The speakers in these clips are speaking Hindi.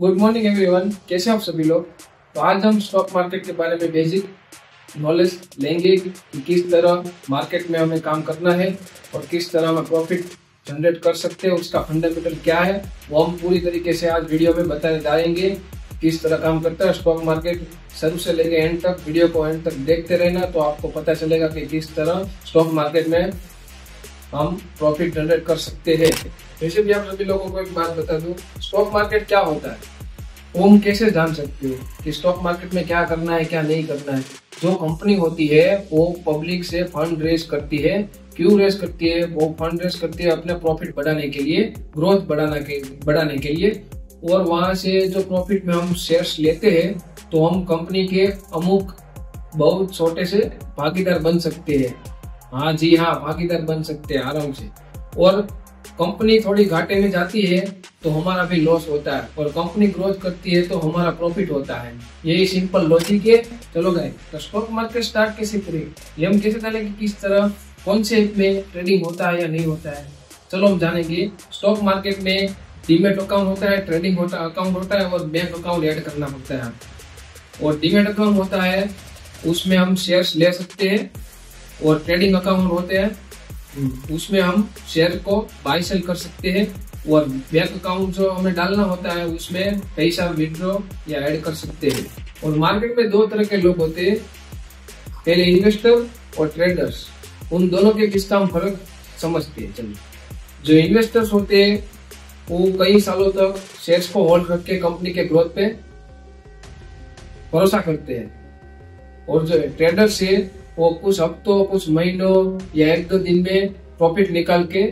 गुड मॉर्निंग एवरीवन, कैसे आप सभी लोग। तो आज हम स्टॉक मार्केट के बारे में बेसिक नॉलेज लेंगे कि किस तरह मार्केट में हमें काम करना है और किस तरह हम प्रॉफिट जनरेट कर सकते हैं, उसका फंडामेंटल क्या है वो हम पूरी तरीके से आज वीडियो में बताने जाएंगे। किस तरह काम करता है स्टॉक मार्केट, शुरू से लेके एंड तक वीडियो को एंड तक देखते रहना, तो आपको पता चलेगा कि किस तरह स्टॉक मार्केट में हम प्रॉफिट जनरेट कर सकते हैं। वैसे भी आप सभी लोगों को एक बात बता दूं, स्टॉक मार्केट क्या होता है वो हम कैसे जान सकते हैं कि स्टॉक मार्केट में क्या करना है क्या नहीं करना है। जो कंपनी होती है वो पब्लिक से फंड रेज करती है। क्यों रेज करती है? वो फंड रेज करती है अपने प्रॉफिट बढ़ाने के लिए, ग्रोथ बढ़ाने के लिए। और वहां से जो प्रॉफिट में हम शेयर्स लेते हैं तो हम कंपनी के अमुक बहुत छोटे से भागीदार बन सकते हैं। हाँ जी हाँ, भागीदार बन सकते हैं आराम से। और कंपनी थोड़ी घाटे में जाती है तो हमारा भी लॉस होता है, और कंपनी ग्रोथ करती है तो हमारा प्रॉफिट होता है। यही सिंपल लॉजिक है। चलो गाइस, तो स्टॉक मार्केट स्टार्ट कैसे करें, ये हम कैसे जानेंगे कि किस तरह कौन से में ट्रेडिंग होता है या नहीं होता है। चलो हम जानेंगे। स्टॉक मार्केट में डीमेट अकाउंट होता है, ट्रेडिंग अकाउंट होता है और बैंक अकाउंट ऐड करना पड़ता है। और डीमेट अकाउंट होता है उसमें हम शेयर्स ले सकते हैं, और ट्रेडिंग अकाउंट होते हैं उसमें हम शेयर को बाय सेल कर सकते हैं। और बैंक अकाउंट जो हमें डालना होता है उसमें पैसा विड्रॉ या ऐड कर सकते हैं। और मार्केट में दो तरह के लोग होते हैं, पहले इन्वेस्टर और ट्रेडर्स। उन दोनों के बीच का हम फर्क समझते हैं। चलिए, जो इन्वेस्टर्स होते हैं वो कई सालों तक शेयर्स को होल्ड रख के कंपनी के ग्रोथ पे भरोसा करते हैं। और जो ट्रेडर्स है वो कुछ हफ्तों कुछ महीनों या एक दो दिन में प्रॉफिट निकाल के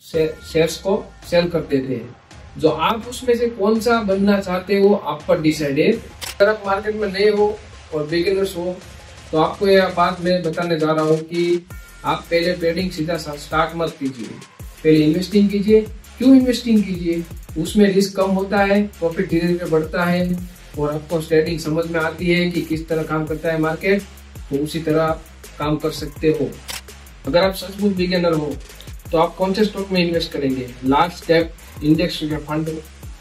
शेयर्स को सेल कर देते हैं। जो आप उसमें से कौन सा बनना चाहते हो आप पर डिसाइड है। अगर आप मार्केट में नए हो और बिगिनर्स हो तो आपको यह बात मैं बताने जा रहा हूँ कि आप पहले ट्रेडिंग सीधा स्टार्ट मत कीजिए, पहले इन्वेस्टिंग कीजिए। क्यों इन्वेस्टिंग कीजिए? उसमें रिस्क कम होता है, प्रॉफिट धीरे धीरे बढ़ता है, और आपको ट्रेडिंग समझ में आती है कि किस तरह काम करता है मार्केट, तो उसी तरह काम कर सकते हो। अगर आप सचमुच बिगिनर हो तो आप कौन से स्टॉक में इन्वेस्ट करेंगे? लार्ज कैप इंडेक्स या फंड,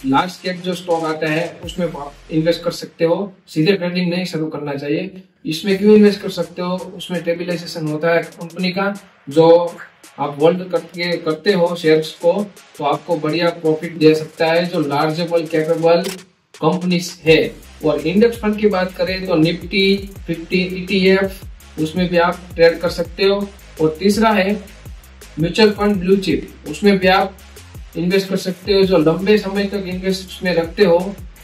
लार्ज कैप जो स्टॉक आता है उसमें इन्वेस्ट कर सकते हो। सीधे ट्रेडिंग नहीं शुरू करना चाहिए। इसमें क्यों इन्वेस्ट कर सकते हो? उसमें स्टेबलाइजेशन होता है कंपनी का। जो आप होल्ड करते हो शेयर्स को तो आपको बढ़िया प्रॉफिट दे सकता है, जो लार्जेबल कैपेबल कंपनीज है। और इंडेक्स फंड की बात करें तो निफ्टी 50 ETF, उसमें भी आप ट्रेड कर सकते हो। और तीसरा है म्यूचुअल फंड ब्लू चिप, उसमें भी आप इन्वेस्ट कर सकते हो। जो लंबे समय तक इन्वेस्ट में रखते हो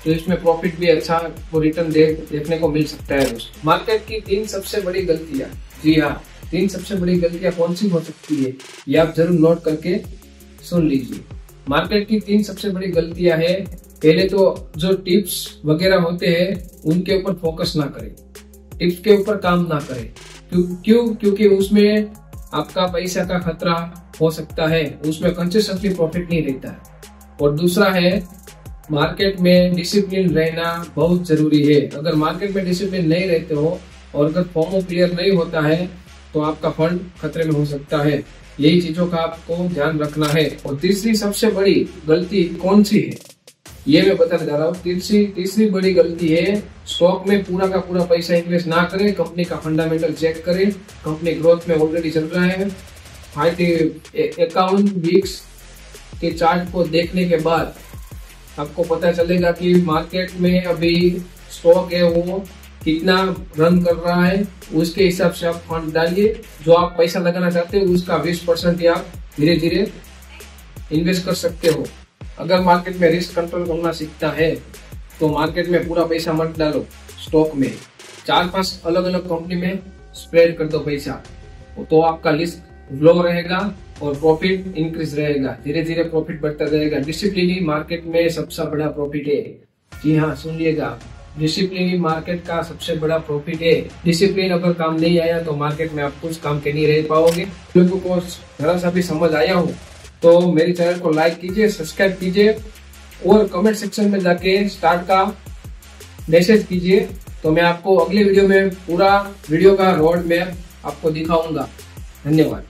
तो इसमें प्रॉफिट भी अच्छा रिटर्न देखने को मिल सकता है। दोस्तों, मार्केट की 3 सबसे बड़ी गलतियां, जी हाँ 3 सबसे बड़ी गलतियां कौन सी हो सकती है ये आप जरूर नोट करके सुन लीजिए। मार्केट की 3 सबसे बड़ी गलतियां है। पहले तो जो टिप्स वगैरह होते हैं उनके ऊपर फोकस ना करें, टिप्स के ऊपर काम ना करें। क्योंकि उसमें आपका पैसा का खतरा हो सकता है, उसमें कंसिस्टेंटली प्रॉफिट नहीं रहता है। और दूसरा है मार्केट में डिसिप्लिन रहना बहुत जरूरी है। अगर मार्केट में डिसिप्लिन नहीं रहते हो और अगर फॉर्मो क्लियर नहीं होता है तो आपका फंड खतरे में हो सकता है। यही चीजों का आपको ध्यान रखना है। और तीसरी सबसे बड़ी गलती कौन सी है ये मैं बताने जा रहा हूँ। तीसरी बड़ी गलती है स्टॉक में पूरा का पूरा पैसा इन्वेस्ट ना करें। कंपनी का फंडामेंटल चेक करें, कंपनी ग्रोथ में ऑलरेडी चल रहा है। 51 वीक्स के चार्ट को देखने के बाद आपको पता चलेगा कि मार्केट में अभी स्टॉक है वो कितना रन कर रहा है, उसके हिसाब से आप फंड डालिए। जो आप पैसा लगाना चाहते हो उसका 20% आप धीरे धीरे इन्वेस्ट कर सकते हो। अगर मार्केट में रिस्क कंट्रोल करना सीखता है तो मार्केट में पूरा पैसा मत डालो, स्टॉक में 4-5 अलग अलग कंपनी में स्प्रेड कर दो पैसा, तो आपका रिस्क लो रहेगा और प्रॉफिट इंक्रीज रहेगा। धीरे धीरे प्रॉफिट बढ़ता रहेगा। डिसिप्लिन ही मार्केट में सबसे बड़ा प्रॉफिट है। जी हाँ, सुनिएगा, डिसिप्लिन ही मार्केट का सबसे बड़ा प्रॉफिट है। डिसिप्लिन अगर काम नहीं आया तो मार्केट में आप कुछ काम के नहीं रह पाओगे। लोगों को जरा सा भी समझ आया हो तो मेरे चैनल को लाइक कीजिए, सब्सक्राइब कीजिए और कमेंट सेक्शन में जाके स्टार्ट का मैसेज कीजिए, तो मैं आपको अगले वीडियो में पूरा वीडियो का रोड मैप आपको दिखाऊंगा। धन्यवाद।